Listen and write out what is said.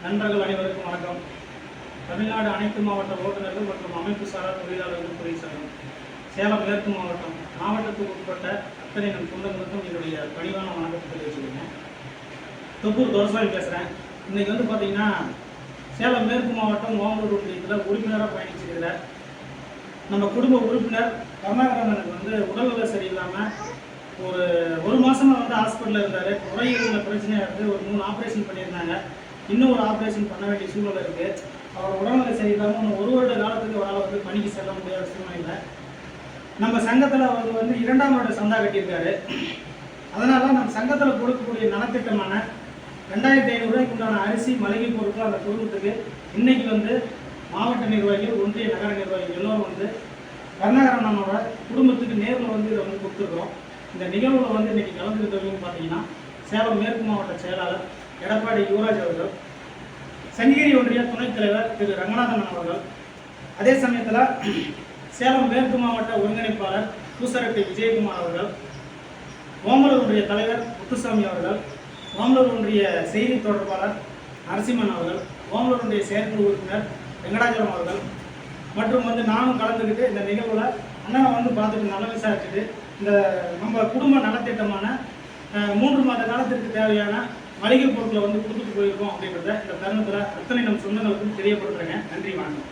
நண்பர்கள் அனைவருக்கும் வணக்கம். தமிழ்நாடு அனைத்து மாவட்ட ஓட்டுநர்கள் மற்றும் அமைப்பு சாரா தொழிலாளர்கள் துறை சங்கம் சேலம் மேற்கு மாவட்டத்துக்கு உட்பட்ட அத்தனை நம் சொந்தங்களுக்கும் என்னுடைய பணிவான வணக்கத்தை தெரிவிச்சுக்கிறேன். தொப்பூர் துரசாமி பேசுகிறேன். இன்றைக்கி பார்த்தீங்கன்னா சேலம் மேற்கு மாவட்டம் ஓமலூர் ஒன்றியத்தில் உறுப்பினராக பயணிச்சிருக்கிற நம்ம குடும்ப உறுப்பினர் கருணாகரனுக்கு உடல்நிலை சரியில்லாமல் ஒரு மாதமாக ஹாஸ்பிட்டலில் இருந்தார். நுரையீரலில் பிரச்சனையாக இருக்குது. ஒரு 3 ஆப்ரேஷன் பண்ணியிருந்தாங்க. இன்னும் ஒரு ஆப்ரேஷன் பண்ண வேண்டிய சூழ்நிலை இருக்குது. அவர் உடல்நிலை சரியில்லாமல் 1 வருட காலத்துக்கு அவரால் பணிக்கு செல்ல முடியாத சூழ்நிலை. நம்ம சங்கத்தில் அவர் 2ஆம் வருட சந்தா கட்டியிருக்காரு. அதனால் நம்ம சங்கத்தில் கொடுக்கக்கூடிய நலத்திட்டமான 2500 ரூபாய்க்கு உண்டான அரிசி மளிகை பொருட்கள் அந்த குடும்பத்துக்கு இன்னைக்கு மாவட்ட நிர்வாகிகள், ஒன்றிய நகர நிர்வாகிகள் எல்லோரும் கருணாகரனோட குடும்பத்துக்கு நேரில் இதை கொடுத்துருக்குறோம். இந்த நிகழ்வில் இன்னைக்கு கலந்துக்கிட்டவங்கன்னு பார்த்தீங்கன்னா சேலம் மேற்கு மாவட்ட செயலாளர் எடப்பாடி யுவராஜ் அவர்கள், சங்ககிரி ஒன்றிய துணைத் தலைவர் திரு ரங்கநாதன் அவர்கள், அதே சமயத்தில் சேலம் மேற்கு மாவட்ட ஒருங்கிணைப்பாளர் பூசரட்டி விஜயகுமார் அவர்கள், ஓமலூர் ஒன்றிய தலைவர் முத்துசாமி அவர்கள், ஓமலூர் ஒன்றிய செய்தி தொடர்பாளர் நரசிம்மன் அவர்கள், ஓமலூர் ஒன்றிய செயற்குழு உறுப்பினர் வெங்கடாச்சலம் அவர்கள் மற்றும் நானும் கலந்துக்கிட்டு இந்த நிகழ்வில் அண்ணனை பார்த்துட்டு நலம் விசாரிச்சுட்டு இந்த நம்ம குடும்ப நலத்திட்டமான 3 மாத காலத்திற்கு தேவையான மளிகை பொருட்களை கொடுத்துட்டு போயிருக்கோம் அப்படின்றத இந்த தருணத்தில் அத்தனை நம் சொந்தங்களுக்கும் தெரியப்படுத்துகிறேங்க. நன்றி, வணக்கம்.